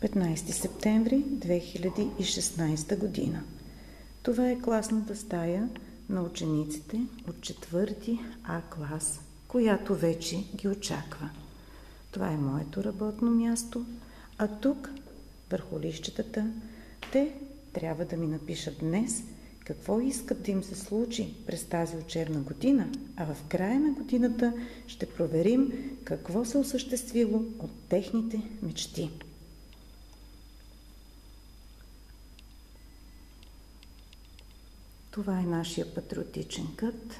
15 септември 2016 година. Това е класната стая на учениците от 4 А клас, която вече ги очаква. Това е моето работно място, а тук, върху листчетата, те трябва да ми напишат днес какво искат да им се случи през тази учебна година, а в края на годината ще проверим какво се осъществило от техните мечти. Това е нашия патриотичен кът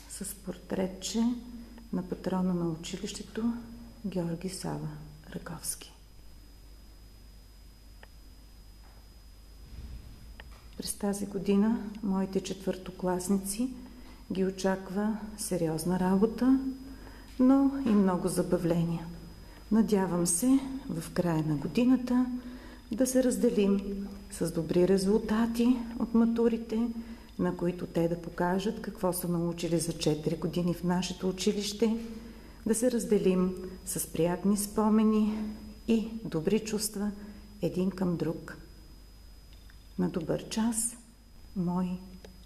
с портретче на патрона на училището Георги Сава Раковски. През тази година моите четвъртокласници ги очаква сериозна работа, но и много забавления. Надявам се в края на годината да се разделим с добри резултати от матурите, на които те да покажат какво са научили за 4 години в нашето училище, да се разделим с приятни спомени и добри чувства един към друг. На добър час, мои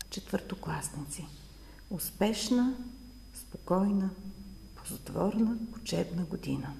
четвъртокласници! Успешна, спокойна, ползотворна учебна година!